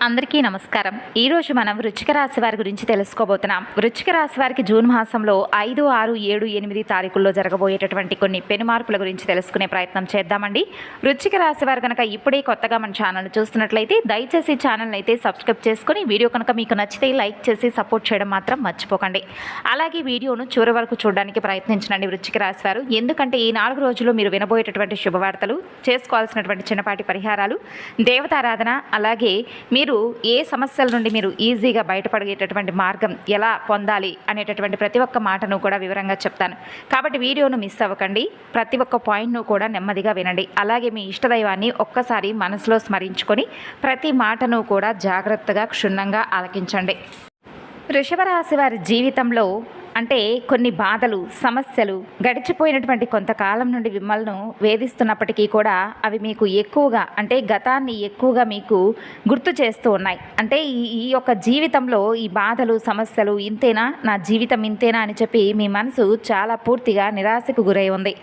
అందరికీ నమస్కారం. ఈరోజు మనం వృశ్చిక రాశి వారి గురించి తెలుసుకోబోతున్నాం. వృశ్చిక రాశి వారికి జూన్ మాసంలో 5, 6, 7, 8 తారీఖుల్లో జరగబోయేటటువంటి కొన్ని పెను మార్పుల గురించి తెలుసుకునే ప్రయత్నం చేద్దామండి. వృశ్చిక రాశి వారు కనుక ఇప్పుడే కొత్తగా మన ఛానల్ చూస్తున్నట్లయితే దయచేసి ఛానల్ని అయితే సబ్స్క్రైబ్ చేసుకుని వీడియో కనుక మీకు నచ్చితే లైక్ చేసి సపోర్ట్ చేయడం మాత్రం మర్చిపోకండి. అలాగే వీడియోను చివరి వరకు చూడడానికి ప్రయత్నించండి వృశ్చిక రాశి వారు. ఎందుకంటే ఈ 4 రోజులు మీరు వినబోయేటటువంటి శుభవార్తలు, చేసుకోవాల్సినటువంటి చిన్నపాటి పరిహారాలు, దేవతారాధన, అలాగే మీరు ఏ సమస్యల నుండి మీరు ఈజీగా బయటపడేటటువంటి మార్గం ఎలా పొందాలి అనేటటువంటి ప్రతి ఒక్క మాటను కూడా వివరంగా చెప్తాను. కాబట్టి వీడియోను మిస్ అవ్వకండి. ప్రతి ఒక్క పాయింట్ను కూడా నెమ్మదిగా వినండి. అలాగే మీ ఇష్టదైవాన్ని ఒక్కసారి మనసులో స్మరించుకొని ప్రతి మాటను కూడా జాగ్రత్తగా క్షుణ్ణంగా ఆలకించండి. వృషభ రాశి వారి జీవితంలో అంటే కొన్ని బాధలు, సమస్యలు గడిచిపోయినటువంటి కొంతకాలం నుండి మిమ్మల్ని వేధిస్తున్నప్పటికీ కూడా అవి మీకు ఎక్కువగా అంటే గతాన్ని ఎక్కువగా మీకు గుర్తు చేస్తూ ఉన్నాయి. అంటే ఈ యొక్క జీవితంలో ఈ బాధలు, సమస్యలు ఇంతేనా, నా జీవితం ఇంతేనా అని చెప్పి మీ మనసు చాలా పూర్తిగా నిరాశకు గురై ఉంది.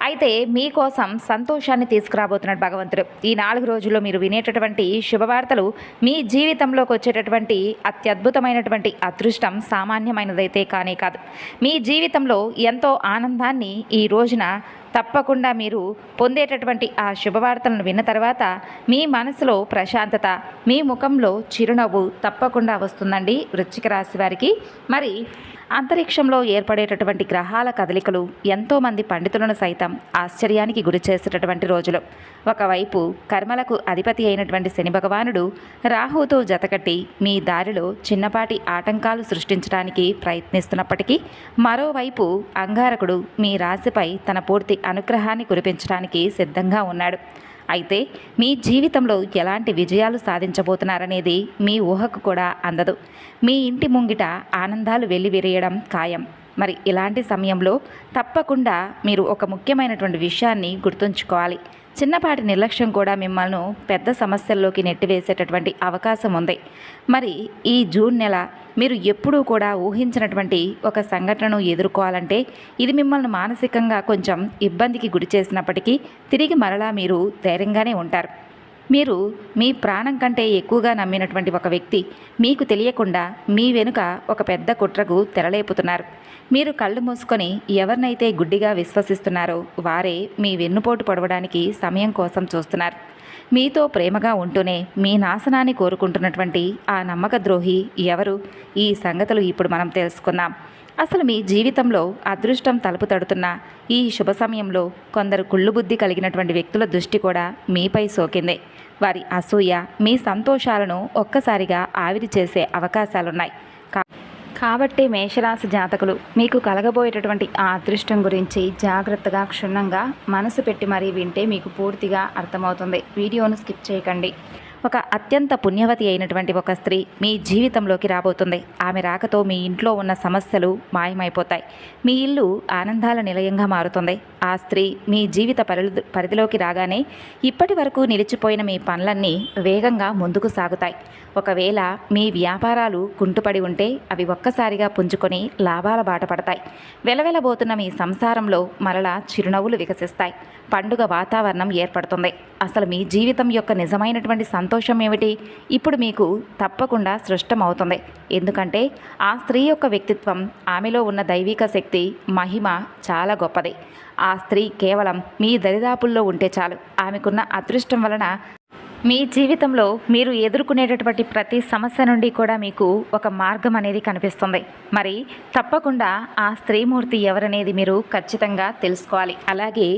అయితే మీకోసం సంతోషాన్ని తీసుకురాబోతున్నాడు భగవంతుడు. ఈ 4 రోజుల్లో మీరు వినేటటువంటి శుభవార్తలు మీ జీవితంలోకి వచ్చేటటువంటి అత్యద్భుతమైనటువంటి అదృష్టం సామాన్యమైనదైతే కానే కాదు. మీ జీవితంలో ఎంతో ఆనందాన్ని ఈ రోజున తప్పకుండా మీరు పొందేటటువంటి ఆ శుభవార్తలను విన్న తర్వాత మీ మనసులో ప్రశాంతత, మీ ముఖంలో చిరునవ్వు తప్పకుండా వస్తుందండి వృశ్చిక రాశి వారికి. మరి అంతరిక్షంలో ఏర్పడేటటువంటి గ్రహాల కదలికలు ఎంతోమంది పండితులను సైతం ఆశ్చర్యానికి గురి చేసేటటువంటి రోజులు. ఒకవైపు కర్మలకు అధిపతి అయినటువంటి శని భగవానుడు రాహుతో జతకట్టి మీ దారిలో చిన్నపాటి ఆటంకాలు సృష్టించడానికి ప్రయత్నిస్తున్నప్పటికీ, మరోవైపు అంగారకుడు మీ రాశిపై తన పూర్తి అనుగ్రహాన్ని కురిపించడానికి సిద్ధంగా ఉన్నాడు. అయితే మీ జీవితంలో ఎలాంటి విజయాలు సాధించబోతున్నారనేది మీ ఊహకు కూడా అందదు. మీ ఇంటి ముంగిట ఆనందాలు వెల్లివిరియడం ఖాయం. మరి ఇలాంటి సమయంలో తప్పకుండా మీరు ఒక ముఖ్యమైనటువంటి విషయాన్ని గుర్తుంచుకోవాలి. చిన్నపాటి నిర్లక్ష్యం కూడా మిమ్మల్ని పెద్ద సమస్యల్లోకి నెట్టివేసేటటువంటి అవకాశం ఉంది. మరి ఈ జూన్ నెల మీరు ఎప్పుడూ కూడా ఊహించినటువంటి ఒక సంఘటనను ఎదుర్కోవాలంటే ఇది మిమ్మల్ని మానసికంగా కొంచెం ఇబ్బందికి గురి చేసినప్పటికీ తిరిగి మరలా మీరు ధైర్యంగానే ఉంటారు. మీరు మీ ప్రాణం కంటే ఎక్కువగా నమ్మినటువంటి ఒక వ్యక్తి మీకు తెలియకుండా మీ వెనుక ఒక పెద్ద కుట్రకు తెరలేపుతున్నారు. మీరు కళ్ళు మూసుకొని ఎవరినైతే గుడ్డిగా విశ్వసిస్తున్నారో వారే మీ వెన్నుపోటు పొడవడానికి సమయం కోసం చూస్తున్నారు. మీతో ప్రేమగా ఉంటూనే మీ నాశనాన్ని కోరుకుంటున్నటువంటి ఆ నమ్మక ద్రోహి ఎవరు? ఈ సంగతులు ఇప్పుడు మనం తెలుసుకుందాం. అసలు మీ జీవితంలో అదృష్టం తలుపు తడుతున్న ఈ శుభ సమయంలో కొందరు కుళ్ళుబుద్ధి కలిగినటువంటి వ్యక్తుల దృష్టి కూడా మీపై సోకింది. వారి అసూయ మీ సంతోషాలను ఒక్కసారిగా ఆవిరి చేసే అవకాశాలున్నాయి. కాబట్టి మేషరాశి జాతకులు మీకు కలగబోయేటటువంటి ఆ అదృష్టం గురించి జాగ్రత్తగా క్షుణ్ణంగా మనసు పెట్టి మరీ వింటే మీకు పూర్తిగా అర్థమవుతుంది. వీడియోను స్కిప్ చేయకండి. ఒక అత్యంత పుణ్యవతి అయినటువంటి ఒక స్త్రీ మీ జీవితంలోకి రాబోతుంది. ఆమె రాకతో మీ ఇంట్లో ఉన్న సమస్యలు మాయమైపోతాయి. మీ ఇల్లు ఆనందాల నిలయంగా మారుతుంది. ఆ స్త్రీ మీ జీవిత పరిధిలోకి రాగానే ఇప్పటి వరకు నిలిచిపోయిన మీ పనులన్నీ వేగంగా ముందుకు సాగుతాయి. ఒకవేళ మీ వ్యాపారాలు కుంటుపడి ఉంటే అవి ఒక్కసారిగా పుంజుకొని లాభాల బాట పడతాయి. వెలవెలబోతున్న మీ సంసారంలో మరలా చిరునవ్వులు వికసిస్తాయి. పండుగ వాతావరణం ఏర్పడుతుంది. అసలు మీ జీవితం యొక్క నిజమైనటువంటి సంతోషం ఏమిటి? ఇప్పుడు మీకు తప్పకుండా సృష్టమవుతుంది. ఎందుకంటే ఆ స్త్రీ యొక్క వ్యక్తిత్వం, ఆమెలో ఉన్న దైవిక శక్తి, మహిమ చాలా గొప్పది. ఆ స్త్రీ కేవలం మీ దరిదాపుల్లో ఉంటే చాలు. ఆమెకున్న అదృష్టం వలన మీ జీవితంలో మీరు ఎదుర్కొనేటటువంటి ప్రతి సమస్య నుండి కూడా మీకు ఒక మార్గం అనేది కనిపిస్తుంది. మరి తప్పకుండా ఆ స్త్రీమూర్తి ఎవరనేది మీరు ఖచ్చితంగా తెలుసుకోవాలి. అలాగే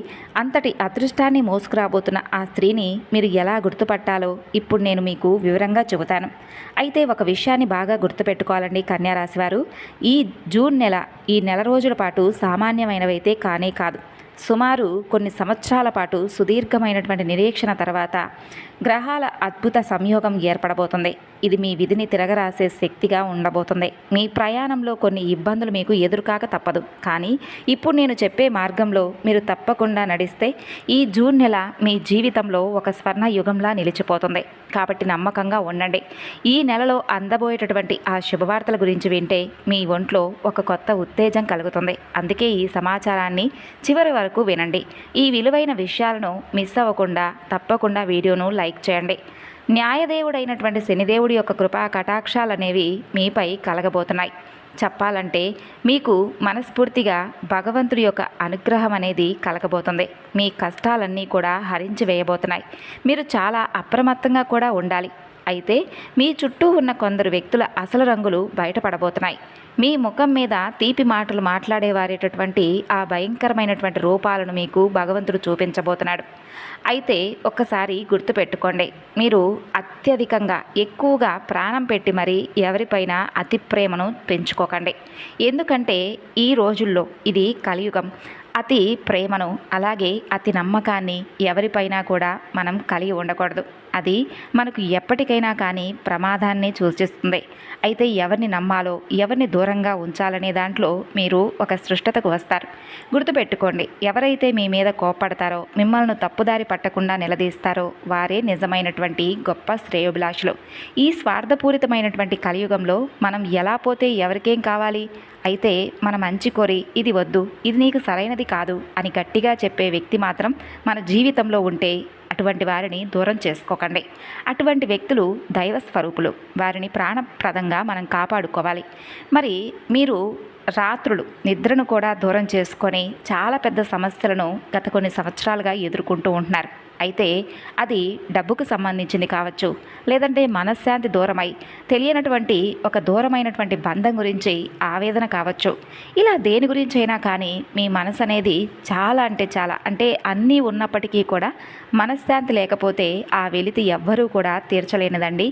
అంతటి అదృష్టాన్ని మోసుకురాబోతున్న ఆ స్త్రీని మీరు ఎలా గుర్తుపట్టాలో ఇప్పుడు నేను మీకు వివరంగా చెబుతాను. అయితే ఒక విషయాన్ని బాగా గుర్తుపెట్టుకోవాలండి కన్యారాశి వారు. ఈ జూన్ నెల, ఈ నెల రోజుల పాటు సామాన్యమైనవైతే కానే కాదు. సుమారు కొన్ని సంవత్సరాల పాటు సుదీర్ఘమైనటువంటి నిరీక్షణ తర్వాత గ్రహాల అద్భుత సంయోగం ఏర్పడబోతుంది. ఇది మీ విధిని తిరగరాసే శక్తిగా ఉండబోతుంది. మీ ప్రయాణంలో కొన్ని ఇబ్బందులు మీకు ఎదురుకాక తప్పదు. కానీ ఇప్పుడు నేను చెప్పే మార్గంలో మీరు తప్పకుండా నడిస్తే ఈ జూన్ నెల మీ జీవితంలో ఒక స్వర్ణ యుగంలా నిలిచిపోతుంది. కాబట్టి నమ్మకంగా ఉండండి. ఈ నెలలో అందబోయేటటువంటి ఆ శుభవార్తల గురించి వింటే మీ ఒంట్లో ఒక కొత్త ఉత్తేజం కలుగుతుంది. అందుకే ఈ సమాచారాన్ని చివరి వరకు వినండి. ఈ విలువైన విషయాలను మిస్ అవ్వకుండా తప్పకుండా వీడియోను లైక్ చేయండి. న్యాయదేవుడైనటువంటి శనిదేవుడి యొక్క కృపా కటాక్షాలనేవి మీపై కలగబోతున్నాయి. చెప్పాలంటే మీకు మనస్ఫూర్తిగా భగవంతుడి యొక్క అనుగ్రహం అనేది కలగబోతుంది. మీ కష్టాలన్నీ కూడా హరించి వేయబోతున్నాయి. మీరు చాలా అప్రమత్తంగా కూడా ఉండాలి. అయితే మీ చుట్టూ ఉన్న కొందరు వ్యక్తుల అసలు రంగులు బయటపడబోతున్నాయి. మీ ముఖం మీద తీపి మాటలు మాట్లాడేవారేటటువంటి ఆ భయంకరమైనటువంటి రూపాలను మీకు భగవంతుడు చూపించబోతున్నాడు. అయితే ఒక్కసారి గుర్తుపెట్టుకోండి, మీరు అత్యధికంగా ఎక్కువగా ప్రాణం పెట్టి మరీ ఎవరిపైన అతి ప్రేమను పెంచుకోకండి. ఎందుకంటే ఈ రోజుల్లో ఇది కలియుగం. అతి ప్రేమను అలాగే అతి నమ్మకాన్ని ఎవరిపైనా కూడా మనం కలిగి ఉండకూడదు. అది మనకు ఎప్పటికైనా కానీ ప్రమాదాన్ని సూచిస్తుంది. అయితే ఎవరిని నమ్మాలో ఎవరిని దూరంగా ఉంచాలనే దాంట్లో మీరు ఒక స్పష్టతకు వస్తారు. గుర్తుపెట్టుకోండి, ఎవరైతే మీ మీద కోప్పడతారో మిమ్మల్ని తప్పుదారి పట్టకుండా నిలదీస్తారో వారే నిజమైనటువంటి గొప్ప శ్రేయోభిలాషులు. ఈ స్వార్థపూరితమైనటువంటి కలియుగంలో మనం ఎలా పోతే ఎవరికేం కావాలి? అయితే మన మంచి కోరి ఇది వద్దు, ఇది నీకు సరైనది కాదు అని గట్టిగా చెప్పే వ్యక్తి మాత్రం మన జీవితంలో ఉంటే అటువంటి వారిని దూరం చేసుకోకండి. అటువంటి వ్యక్తులు దైవ స్వరూపులు. వారిని ప్రాణప్రదంగా మనం కాపాడుకోవాలి. మరి మీరు రాత్రులు నిద్రను కూడా దూరం చేసుకొని చాలా పెద్ద సమస్యలను గత కొన్ని సంవత్సరాలుగా ఎదుర్కొంటూ ఉంటున్నారు. అయితే అది డబ్బుకు సంబంధించింది కావచ్చు, లేదంటే మనశ్శాంతి దూరమై తెలియనటువంటి ఒక దూరమైనటువంటి బంధం గురించి ఆవేదన కావచ్చు. ఇలా దేని గురించి అయినా కానీ మీ మనసు అనేది చాలా అంటే అన్నీ ఉన్నప్పటికీ కూడా మనశ్శాంతి లేకపోతే ఆ వెలితి ఎవ్వరూ కూడా తీర్చలేనిదండి.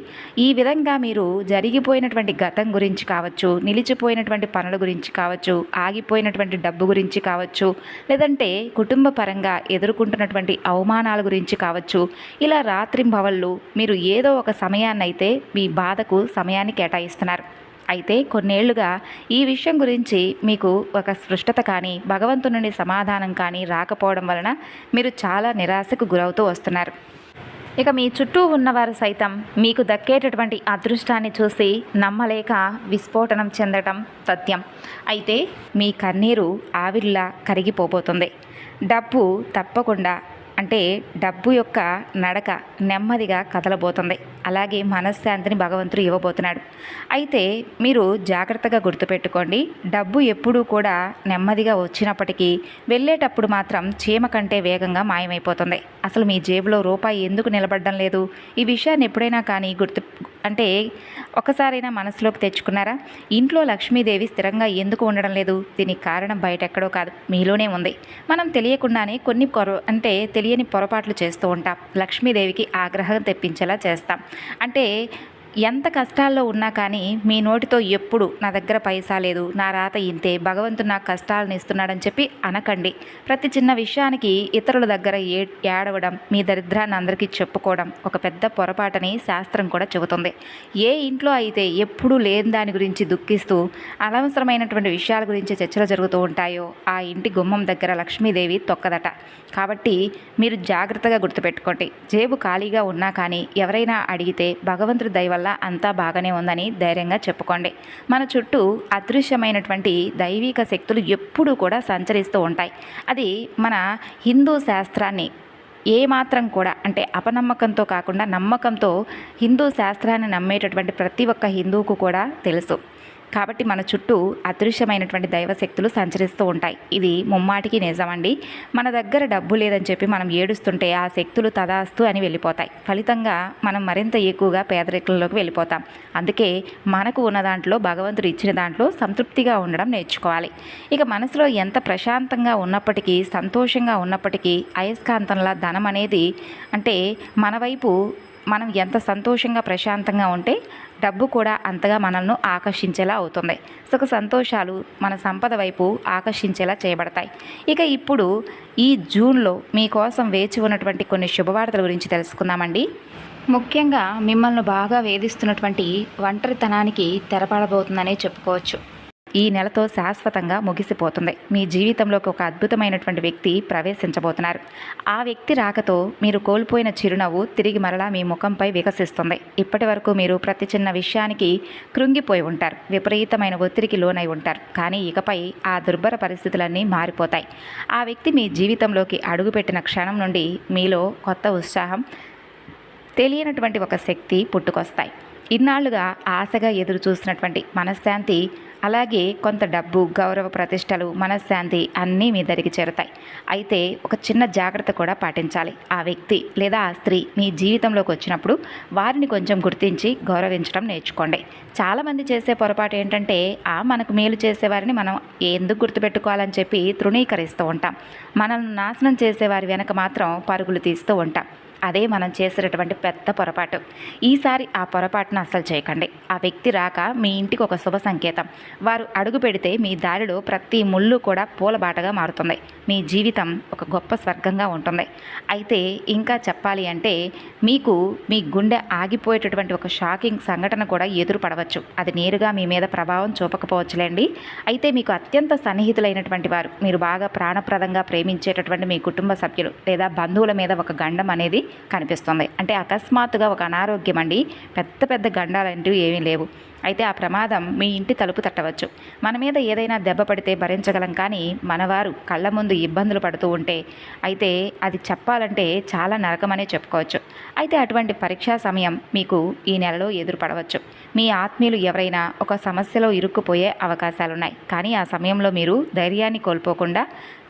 ఈ విధంగా మీరు జరిగిపోయినటువంటి గతం గురించి కావచ్చు, నిలిచిపోయినటువంటి పనుల గురించి కావచ్చు, ఆగిపోయినటువంటి డబ్బు గురించి కావచ్చు, లేదంటే కుటుంబ పరంగా ఎదుర్కొంటున్నటువంటి అవమానాల గురించి కావచ్చు, ఇలా రాత్రింబవళ్ళు మీరు ఏదో ఒక సమయాన్నైతే మీ బాధకు సమయాన్ని కేటాయిస్తున్నారు. అయితే కొన్నేళ్లుగా ఈ విషయం గురించి మీకు ఒక స్పష్టత కానీ భగవంతుని నుండి సమాధానం కానీ రాకపోవడం వలన మీరు చాలా నిరాశకు గురవుతూ వస్తున్నారు. ఇక మీ చుట్టూ ఉన్నవారు సైతం మీకు దక్కేటటువంటి అదృష్టాన్ని చూసి నమ్మలేక విస్ఫోటనం చెందటం సత్యం. అయితే మీ కన్నీరు ఆవిరిలా కరిగిపోబోతుంది. డబ్బు తప్పకుండా అంటే డబ్బు యొక్క నడక నెమ్మదిగా కదలబోతుంది. అలాగే మనశ్శాంతిని భగవంతుడు ఇవ్వబోతున్నాడు. అయితే మీరు జాగ్రత్తగా గుర్తుపెట్టుకోండి, డబ్బు ఎప్పుడూ కూడా నెమ్మదిగా వచ్చినప్పటికీ వెళ్ళేటప్పుడు మాత్రం చీమ కంటే వేగంగా మాయమైపోతుంది. అసలు మీ జేబులో రూపాయి ఎందుకు నిలబడడం లేదు? ఈ విషయాన్ని ఎప్పుడైనా కానీ ఒకసారైనా మనసులోకి తెచ్చుకున్నారా? ఇంట్లో లక్ష్మీదేవి స్థిరంగా ఎందుకు ఉండడం లేదు? దీనికి కారణం బయట ఎక్కడో కాదు, మీలోనే ఉంది. మనం తెలియకుండానే కొన్ని తెలియని పొరపాట్లు చేస్తూ ఉంటాం. లక్ష్మీదేవికి ఆగ్రహం తెప్పించేలా చేస్తాం. అంటే ఎంత కష్టాల్లో ఉన్నా కానీ మీ నోటితో ఎప్పుడు నా దగ్గర పైసా లేదు, నా రాత ఇంతే, భగవంతుడు నాకు కష్టాలను ఇస్తున్నాడని చెప్పి అనకండి. ప్రతి చిన్న విషయానికి ఇతరుల దగ్గర ఏడవడం, మీ దరిద్రాన్ని అందరికీ చెప్పుకోవడం ఒక పెద్ద పొరపాటని శాస్త్రం కూడా చెబుతుంది. ఏ ఇంట్లో అయితే ఎప్పుడూ లేని దాని గురించి దుఃఖిస్తూ అనవసరమైనటువంటి విషయాల గురించి చర్చలు జరుగుతూ ఉంటాయో ఆ ఇంటి గుమ్మం దగ్గర లక్ష్మీదేవి తొక్కదట. కాబట్టి మీరు జాగ్రత్తగా గుర్తుపెట్టుకోండి. జేబు ఖాళీగా ఉన్నా కానీ ఎవరైనా అడిగితే భగవంతుడి దయ వల్ల అంతా బాగానే ఉందని ధైర్యంగా చెప్పుకోండి. మన చుట్టూ అదృశ్యమైనటువంటి దైవిక శక్తులు ఎప్పుడూ కూడా సంచరిస్తూ ఉంటాయి. అది మన హిందూ శాస్త్రాన్ని ఏమాత్రం కూడా అంటే అపనమ్మకంతో కాకుండా నమ్మకంతో హిందూ శాస్త్రాన్ని నమ్మేటటువంటి ప్రతి ఒక్క హిందువుకు కూడా తెలుసు. కాబట్టి మన చుట్టూ అదృశ్యమైనటువంటి దైవశక్తులు సంచరిస్తూ ఉంటాయి. ఇది ముమ్మాటికి నిజమండి. మన దగ్గర డబ్బు లేదని చెప్పి మనం ఏడుస్తుంటే ఆ శక్తులు తదాస్తు అని వెళ్ళిపోతాయి. ఫలితంగా మనం మరింత ఎక్కువగా పేదరికంలోకి వెళ్ళిపోతాం. అందుకే మనకు ఉన్న దాంట్లో భగవంతుడు ఇచ్చిన దాంట్లో సంతృప్తిగా ఉండడం నేర్చుకోవాలి. ఇక మనసులో ఎంత ప్రశాంతంగా ఉన్నప్పటికీ, సంతోషంగా ఉన్నప్పటికీ అయస్కాంతంలా ధనం అనేది అంటే మన వైపు మనం ఎంత సంతోషంగా ప్రశాంతంగా ఉంటే డబ్బు కూడా అంతగా మనల్ని ఆకర్షించేలా అవుతుంది. సుఖ సంతోషాలు మన సంపద వైపు ఆకర్షించేలా చేయబడతాయి. ఇక ఇప్పుడు ఈ జూన్లో మీకోసం వేచి ఉన్నటువంటి కొన్ని శుభవార్తల గురించి తెలుసుకుందామండి. ముఖ్యంగా మిమ్మల్ని బాగా వేధిస్తున్నటువంటి ఒంటరితనానికి తెరపడబోతుందనే చెప్పుకోవచ్చు. ఈ నెలతో శాశ్వతంగా ముగిసిపోతుంది. మీ జీవితంలోకి ఒక అద్భుతమైనటువంటి వ్యక్తి ప్రవేశించబోతున్నారు. ఆ వ్యక్తి రాకతో మీరు కోల్పోయిన చిరునవ్వు తిరిగి మరలా మీ ముఖంపై వికసిస్తుంది. ఇప్పటి వరకు మీరు ప్రతి చిన్న విషయానికి కృంగిపోయి ఉంటారు, విపరీతమైన ఒత్తిడికి లోనై ఉంటారు. కానీ ఇకపై ఆ దుర్భర పరిస్థితులన్నీ మారిపోతాయి. ఆ వ్యక్తి మీ జీవితంలోకి అడుగుపెట్టిన క్షణం నుండి మీలో కొత్త ఉత్సాహం తెలియనటువంటి ఒక శక్తి పుట్టుకొస్తాయి. ఇన్నాళ్లుగా ఆశగా ఎదురు చూసినటువంటి మనశ్శాంతి, అలాగే కొంత డబ్బు, గౌరవ ప్రతిష్టలు, మనశ్శాంతి అన్నీ మీ దగ్గరికి చేరుతాయి. అయితే ఒక చిన్న జాగ్రత్త కూడా పాటించాలి. ఆ వ్యక్తి లేదా ఆ స్త్రీ మీ జీవితంలోకి వచ్చినప్పుడు వారిని కొంచెం గుర్తించి గౌరవించడం నేర్చుకోండి. చాలామంది చేసే పొరపాటు ఏంటంటే మనకు మేలు చేసేవారిని మనం ఎందుకు గుర్తుపెట్టుకోవాలని చెప్పి తృణీకరిస్తూ ఉంటాం. మనల్ని నాశనం చేసేవారి వెనక మాత్రం పరుగులు తీస్తూ ఉంటాం. అదే మనం చేసేటటువంటి పెద్ద పొరపాటు. ఈసారి ఆ పొరపాటును అస్సలు చేయకండి. ఆ వ్యక్తి రాక మీ ఇంటికి ఒక శుభ సంకేతం. వారు అడుగు పెడితే మీ దారిలో ప్రతి ముళ్ళు కూడా పూలబాటగా మారుతుంది. మీ జీవితం ఒక గొప్ప స్వర్గంగా ఉంటుంది. అయితే ఇంకా చెప్పాలి అంటే మీకు మీ గుండె ఆగిపోయేటటువంటి ఒక షాకింగ్ సంఘటన కూడా ఎదురుపడవచ్చు. అది నేరుగా మీ మీద ప్రభావం చూపకపోవచ్చులేండి. అయితే మీకు అత్యంత సన్నిహితులైనటువంటి వారు, మీరు బాగా ప్రాణప్రదంగా ప్రేమించేటటువంటి మీ కుటుంబ సభ్యులు లేదా బంధువుల మీద ఒక గండం అనేది కనిపిస్తుంది. అంటే అకస్మాత్తుగా ఒక అనారోగ్యం అండి. పెద్ద పెద్ద గండాలంటూ ఏమీ లేవు. అయితే ఆ ప్రమాదం మీ ఇంటి తలుపు తట్టవచ్చు. మన మీద ఏదైనా దెబ్బ పడితే భరించగలం, కానీ మనవారు కళ్ళ ముందు ఇబ్బందులు పడుతూ ఉంటే అయితే అది చెప్పాలంటే చాలా నరకమనే చెప్పుకోవచ్చు. అయితే అటువంటి పరీక్షా సమయం మీకు ఈ నెలలో ఎదురుపడవచ్చు. మీ ఆత్మీయులు ఎవరైనా ఒక సమస్యలో ఇరుక్కుపోయే అవకాశాలున్నాయి. కానీ ఆ సమయంలో మీరు ధైర్యాన్ని కోల్పోకుండా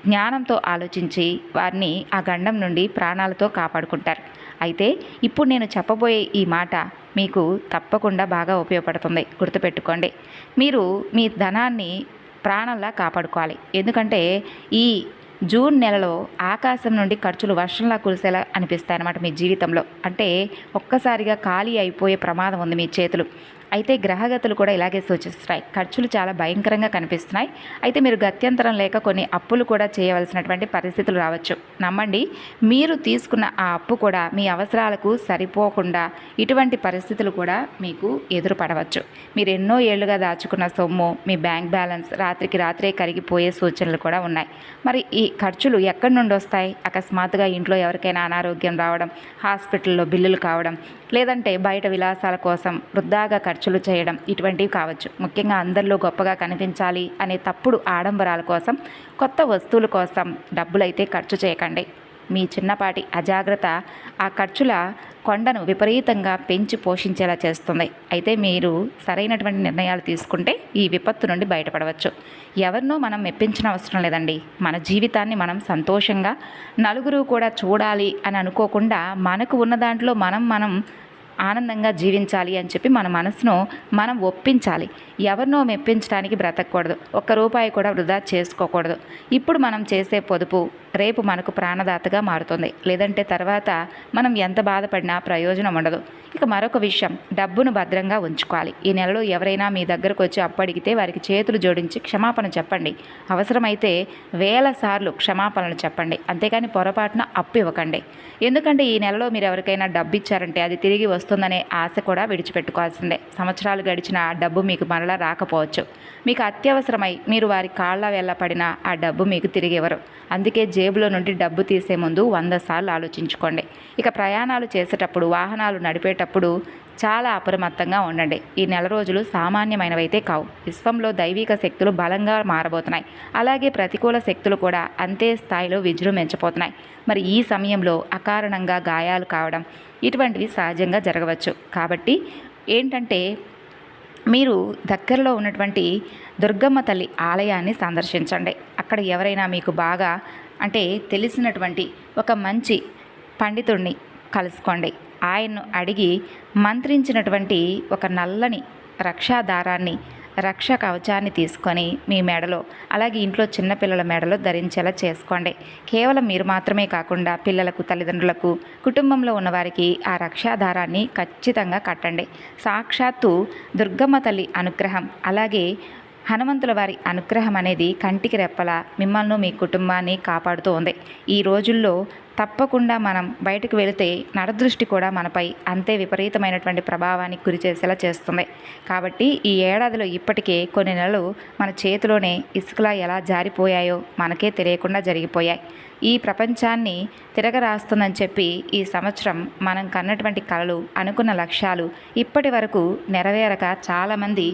జ్ఞానంతో ఆలోచించి వారిని ఆ గండం నుండి ప్రాణాలతో కాపాడుకుంటారు. అయితే ఇప్పుడు నేను చెప్పబోయే ఈ మాట మీకు తప్పకుండా బాగా ఉపయోగపడుతుంది. గుర్తుపెట్టుకోండి. మీరు మీ ధనాన్ని ప్రాణంలా కాపాడుకోవాలి. ఎందుకంటే ఈ జూన్ నెలలో ఆకాశం నుండి ఖర్చులు వర్షంలా కురిసేలా అనిపిస్తాయి అన్నమాట మీ జీవితంలో. అంటే ఒక్కసారిగా ఖాళీ అయిపోయే ప్రమాదం ఉంది మీ చేతులు. అయితే గ్రహగతులు కూడా ఇలాగే సూచిస్తున్నాయి. ఖర్చులు చాలా భయంకరంగా కనిపిస్తున్నాయి. అయితే మీరు గత్యంతరం లేక కొన్ని అప్పులు కూడా చేయవలసినటువంటి పరిస్థితులు రావచ్చు. నమ్మండి, మీరు తీసుకున్న ఆ అప్పు కూడా మీ అవసరాలకు సరిపోకుండా ఇటువంటి పరిస్థితులు కూడా మీకు ఎదురుపడవచ్చు. మీరు ఎన్నో ఏళ్లుగా దాచుకున్న సొమ్ము, మీ బ్యాంక్ బ్యాలెన్స్ రాత్రికి రాత్రే కరిగిపోయే సూచనలు కూడా ఉన్నాయి. మరి ఈ ఖర్చులు ఎక్కడి నుండి వస్తాయి? అకస్మాత్తుగా ఇంట్లో ఎవరికైనా అనారోగ్యం రావడం, హాస్పిటల్లో బిల్లులు కావడం, లేదంటే బయట విలాసాల కోసం వృధాగా ఖర్చులు చేయడం, ఇటువంటివి కావచ్చు. ముఖ్యంగా అందరిలో గొప్పగా కనిపించాలి అనే తప్పుడు ఆడంబరాల కోసం, కొత్త వస్తువుల కోసం డబ్బులైతే ఖర్చు చేయకండి. మీ చిన్నపాటి అజాగ్రత్త ఆ ఖర్చుల కొండను విపరీతంగా పెంచి పోషించేలా చేస్తుంది. అయితే మీరు సరైనటువంటి నిర్ణయాలు తీసుకుంటే ఈ విపత్తు నుండి బయటపడవచ్చు. ఎవరినో మనం మెప్పించిన అవసరం లేదండి. మన జీవితాన్ని మనం సంతోషంగా నలుగురు కూడా చూడాలి అని అనుకోకుండా మనకు ఉన్న దాంట్లో మనం ఆనందంగా జీవించాలి అని చెప్పి మన మనసును మనం ఒప్పించాలి. ఎవరినో మెప్పించడానికి బ్రతకూడదు. ఒక్క రూపాయి కూడా వృధా చేసుకోకూడదు. ఇప్పుడు మనం చేసే పొదుపు రేపు మనకు ప్రాణదాతగా మారుతుంది. లేదంటే తర్వాత మనం ఎంత బాధపడినా ప్రయోజనం ఉండదు. ఇక మరొక విషయం, డబ్బును భద్రంగా ఉంచుకోవాలి. ఈ నెలలో ఎవరైనా మీ దగ్గరకు వచ్చి అప్పు అడిగితే వారికి చేతులు జోడించి క్షమాపణ చెప్పండి. అవసరమైతే 1000 సార్లు క్షమాపణలు చెప్పండి. అంతేకాని పొరపాటున అప్పు ఇవ్వకండి. ఎందుకంటే ఈ నెలలో మీరు ఎవరికైనా డబ్బు ఇచ్చారంటే అది తిరిగి వస్తుందనే ఆశ కూడా విడిచిపెట్టుకోవాల్సిందే. సంవత్సరాలు గడిచిన ఆ డబ్బు మీకు మరలా రాకపోవచ్చు. మీకు అత్యవసరమై మీరు వారి కాళ్ళ వెళ్ళపడినా ఆ డబ్బు మీకు తిరిగి ఇవ్వరు. అందుకే జేబులో నుండి డబ్బు తీసే ముందు 100 సార్లు ఆలోచించుకోండి. ఇక ప్రయాణాలు చేసేటప్పుడు, వాహనాలు నడిపేటప్పుడు చాలా అప్రమత్తంగా ఉండండి. ఈ నెల రోజులు సామాన్యమైనవైతే కావు. విశ్వంలో దైవిక శక్తులు బలంగా మారబోతున్నాయి. అలాగే ప్రతికూల శక్తులు కూడా అంతే స్థాయిలో విజృంభించబోతున్నాయి. మరి ఈ సమయంలో అకారణంగా గాయాలు కావడం ఇటువంటివి సహజంగా జరగవచ్చు. కాబట్టి ఏంటంటే మీరు దగ్గరలో ఉన్నటువంటి దుర్గమ్మ తల్లి ఆలయాన్ని సందర్శించండి. అక్కడ ఎవరైనా మీకు బాగా అంటే తెలిసినటువంటి ఒక మంచి పండితుడిని కలుసుకోండి. ఆయన్ను అడిగి మంత్రించినటువంటి ఒక నల్లని రక్షాదారాన్ని, రక్ష కవచాన్ని తీసుకొని మీ మెడలో, అలాగే ఇంట్లో చిన్నపిల్లల మెడలో ధరించేలా చేసుకోండి. కేవలం మీరు మాత్రమే కాకుండా పిల్లలకు, తల్లిదండ్రులకు, కుటుంబంలో ఉన్నవారికి ఆ రక్షాదారాన్ని ఖచ్చితంగా కట్టండి. సాక్షాత్తు దుర్గమ్మ తల్లి అనుగ్రహం, అలాగే హనుమంతుల వారి అనుగ్రహం అనేది కంటికి రెప్పలా మిమ్మల్ని, మీ కుటుంబాన్ని కాపాడుతూ ఉంది. ఈ రోజుల్లో తప్పకుండా మనం బయటకు వెళితే నరదృష్టి కూడా మనపై అంతే విపరీతమైనటువంటి ప్రభావానికి గురి చేసేలా చేస్తుంది. కాబట్టి ఈ ఏడాదిలో ఇప్పటికే కొన్ని నెలలు మన చేతిలోనే ఇసుకలా ఎలా జారిపోయాయో మనకే తెలియకుండా జరిగిపోయాయి. ఈ ప్రపంచాన్ని తిరగరాస్తుందని చెప్పి ఈ సంవత్సరం మనం కన్నటువంటి కలలు, అనుకున్న లక్ష్యాలు ఇప్పటి వరకు నెరవేరక చాలామంది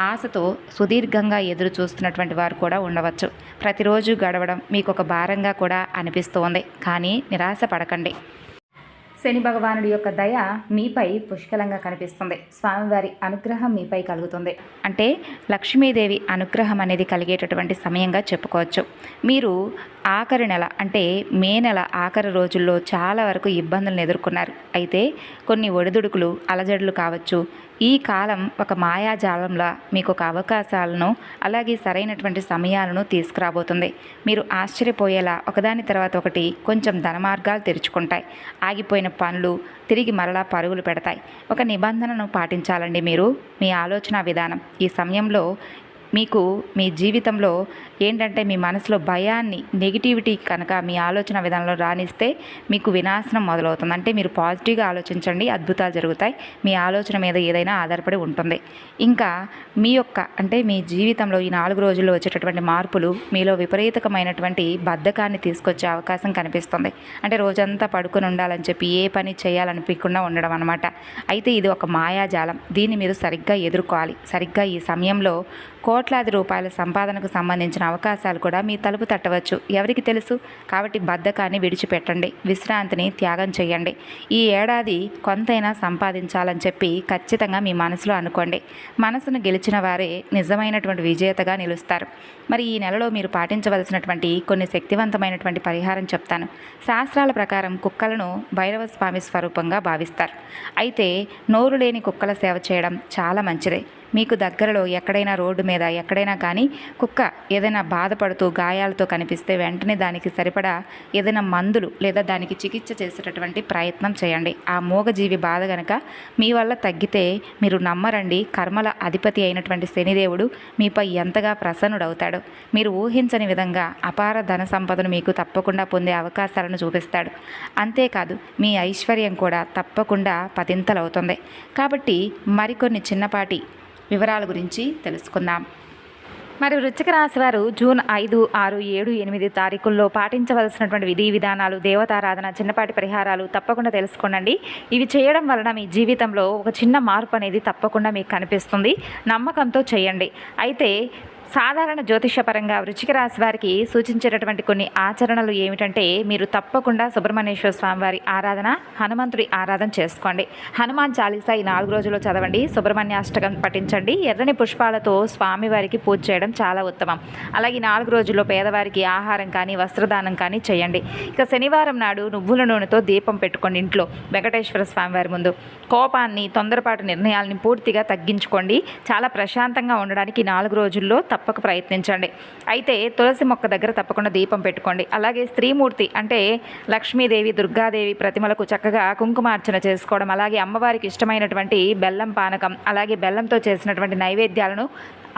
ఆశతో సుదీర్ఘంగా ఎదురు చూస్తున్నటువంటి వారు కూడా ఉండవచ్చు. ప్రతిరోజు గడవడం మీకు ఒక భారంగా కూడా అనిపిస్తోంది. కానీ నిరాశ పడకండి. శని భగవానుడి యొక్క దయ మీపై పుష్కలంగా కనిపిస్తుంది. స్వామివారి అనుగ్రహం మీపై కలుగుతుంది. అంటే లక్ష్మీదేవి అనుగ్రహం అనేది కలిగేటటువంటి సమయంగా చెప్పుకోవచ్చు. మీరు ఆఖరి నెల అంటే మే నెల ఆఖరి రోజుల్లో చాలా వరకు ఇబ్బందులను ఎదుర్కొన్నారు. అయితే కొన్ని ఒడిదుడుకులు అలజడులు కావచ్చు. ఈ కాలం ఒక మాయాజాలంలా మీకు ఒక అవకాశాలను అలాగే సరైనటువంటి సమయాలను తీసుకురాబోతుంది. మీరు ఆశ్చర్యపోయేలా ఒకదాని తర్వాత ఒకటి కొంచెం ధనమార్గాలు తెరుచుకుంటాయి. ఆగిపోయిన పనులు తిరిగి మరలా పరుగులు పెడతాయి. ఒక నిబంధనను పాటించాలండి మీరు. మీ ఆలోచన విధానం ఈ సమయంలో మీకు మీ జీవితంలో ఏంటంటే మీ మనసులో భయాన్ని నెగిటివిటీ కనుక మీ ఆలోచన విధానంలో రాణిస్తే మీకు వినాశనం మొదలవుతుంది. అంటే మీరు పాజిటివ్గా ఆలోచించండి, అద్భుతాలు జరుగుతాయి. మీ ఆలోచన మీద ఏదైనా ఆధారపడి ఉంటుంది. ఇంకా మీ యొక్క అంటే మీ జీవితంలో ఈ 4 రోజుల్లో వచ్చేటటువంటి మార్పులు మీలో విపరీతమైనటువంటి బద్ధకాన్ని తీసుకొచ్చే అవకాశం కనిపిస్తుంది. అంటే రోజంతా పడుకొని ఉండాలని చెప్పి ఏ పని చేయాలనిపించకుండా ఉండడం అనమాట. అయితే ఇది ఒక మాయాజాలం. దీన్ని మీరు సరిగ్గా ఎదుర్కోవాలి. సరిగ్గా ఈ సమయంలో కోట్లాది రూపాయల సంపాదనకు సంబంధించిన అవకాశాలు కూడా మీ తలుపు తట్టవచ్చు. ఎవరికి తెలుసు? కాబట్టి బద్ధకాన్ని విడిచిపెట్టండి, విశ్రాంతిని త్యాగం చేయండి. ఈ ఏడాది కొంతైనా సంపాదించాలని చెప్పి ఖచ్చితంగా మీ మనసులో అనుకోండి. మనసును గెలిచిన వారే నిజమైనటువంటి విజేతగా నిలుస్తారు. మరి ఈ నెలలో మీరు పాటించవలసినటువంటి కొన్ని శక్తివంతమైనటువంటి పరిహారం చెప్తాను. శాస్త్రాల ప్రకారం కుక్కలను భైరవ స్వామి స్వరూపంగా భావిస్తారు. అయితే నోరు లేని కుక్కల సేవ చేయడం చాలా మంచిది. మీకు దగ్గరలో ఎక్కడైనా రోడ్డు మీద ఎక్కడైనా కానీ కుక్క ఏదైనా బాధపడుతూ గాయాలతో కనిపిస్తే వెంటనే దానికి సరిపడా ఏదైనా మందులు లేదా దానికి చికిత్స చేసేటటువంటి ప్రయత్నం చేయండి. ఆ మూగజీవి బాధ గనక మీ వల్ల తగ్గితే మీరు నమ్మరండి, కర్మల అధిపతి అయినటువంటి శనిదేవుడు మీపై ఎంతగా ప్రసన్నుడవుతాడు. మీరు ఊహించని విధంగా అపార ధన సంపదను మీకు తప్పకుండా పొందే అవకాశాలను చూపిస్తాడు. అంతేకాదు మీ ఐశ్వర్యం కూడా తప్పకుండా పదింతలవుతుంది. కాబట్టి మరికొన్ని చిన్నపాటి వివరాల గురించి తెలుసుకుందాం. మరి వృశ్చిక రాశి వారు జూన్ 5, 6, 7, 8 తారీఖుల్లో పాటించవలసినటువంటి విధి విధానాలు, దేవతారాధన, చిన్నపాటి పరిహారాలు తప్పకుండా తెలుసుకోండి. ఇవి చేయడం వలన మీ జీవితంలో ఒక చిన్న మార్పు అనేది తప్పకుండా మీకు కనిపిస్తుంది. నమ్మకంతో చేయండి. అయితే సాధారణ జ్యోతిషపరంగా వృశ్చిక రాశి వారికి సూచించేటటువంటి కొన్ని ఆచరణలు ఏమిటంటే మీరు తప్పకుండా సుబ్రహ్మణ్యేశ్వర స్వామి వారి ఆరాధన, హనుమంతుడి ఆరాధన చేసుకోండి. హనుమాన్ చాలీసా ఈ 4 రోజుల్లో చదవండి. సుబ్రహ్మణ్యాష్టకం పఠించండి. ఎర్రని పుష్పాలతో స్వామివారికి పూజ చేయడం చాలా ఉత్తమం. అలాగే 4 రోజుల్లో పేదవారికి ఆహారం కానీ వస్త్రదానం కానీ చేయండి. ఇక శనివారం నాడు నువ్వుల నూనెతో దీపం పెట్టుకోండి ఇంట్లో వెంకటేశ్వర స్వామి వారి ముందు. కోపాన్ని, తొందరపాటు నిర్ణయాలని పూర్తిగా తగ్గించుకోండి. చాలా ప్రశాంతంగా ఉండడానికి 4 రోజుల్లో తప్పక ప్రయత్నించండి. అయితే తులసి మొక్క దగ్గర తప్పకుండా దీపం పెట్టుకోండి. అలాగే స్త్రీమూర్తి అంటే లక్ష్మీదేవి, దుర్గాదేవి ప్రతిమలకు చక్కగా కుంకుమార్చన చేసుకోవడం, అలాగే అమ్మవారికి ఇష్టమైనటువంటి బెల్లం పానకం, అలాగే బెల్లంతో చేసినటువంటి నైవేద్యాలను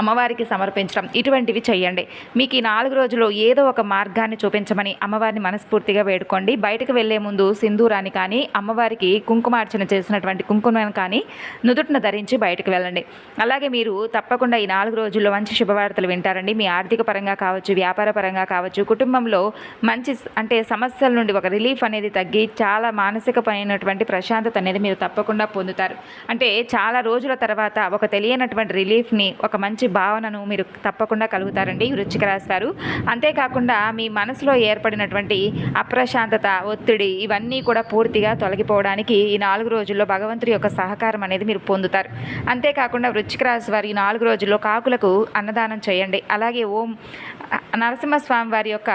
అమ్మవారికి సమర్పించడం, ఇటువంటివి చేయండి. మీకు ఈ 4 రోజుల్లో ఏదో ఒక మార్గాన్ని చూపించమని అమ్మవారిని మనస్ఫూర్తిగా వేడుకోండి. బయటకు వెళ్లే ముందు సింధూరాన్ని కానీ అమ్మవారికి కుంకుమార్చన చేసినటువంటి కుంకుమను కానీ నుదుటిన ధరించి బయటకు వెళ్ళండి. అలాగే మీరు తప్పకుండా ఈ 4 రోజుల్లో మంచి శుభవార్తలు వింటారండి. మీ ఆర్థిక పరంగా కావచ్చు, వ్యాపార పరంగా కావచ్చు, కుటుంబంలో మంచి అంటే సమస్యల నుండి ఒక రిలీఫ్ అనేది తగ్గి చాలా మానసికమైనటువంటి ప్రశాంతత అనేది మీరు తప్పకుండా పొందుతారు. అంటే చాలా రోజుల తర్వాత ఒక తెలియనటువంటి రిలీఫ్ని, ఒక మంచి భావనను మీరు తప్పకుండా కలుగుతారండి వృశ్చిక రాశి వారు. అంతేకాకుండా మీ మనసులో ఏర్పడినటువంటి అప్రశాంతత, ఒత్తిడి ఇవన్నీ కూడా పూర్తిగా తొలగిపోవడానికి ఈ 4 రోజుల్లో భగవంతుడి యొక్క సహకారం అనేది మీరు పొందుతారు. అంతేకాకుండా వృశ్చిక రాశి వారి ఈ 4 రోజుల్లో కాకులకు అన్నదానం చేయండి. అలాగే ఓం నరసింహస్వామి వారి యొక్క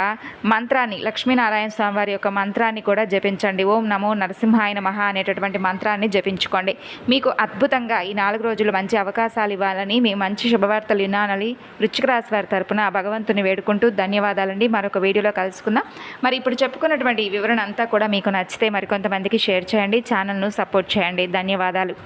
మంత్రాన్ని, లక్ష్మీనారాయణ స్వామి వారి యొక్క మంత్రాన్ని కూడా జపించండి. ఓం నమో నరసింహాయ నమః అనేటటువంటి మంత్రాన్ని జపించుకోండి. మీకు అద్భుతంగా ఈ 4 రోజులు మంచి అవకాశాలు ఇవ్వాలని, మీ మంచి శుభవార్తలు వినాలని వృశ్చిక రాశి వారి తరపున భగవంతుని వేడుకుంటూ ధన్యవాదాలండి. మరొక వీడియోలో కలుసుకుందాం. మరి ఇప్పుడు చెప్పుకున్నటువంటి వివరణ అంతా కూడా మీకు నచ్చితే మరికొంతమందికి షేర్ చేయండి. ఛానల్ను సపోర్ట్ చేయండి. ధన్యవాదాలు.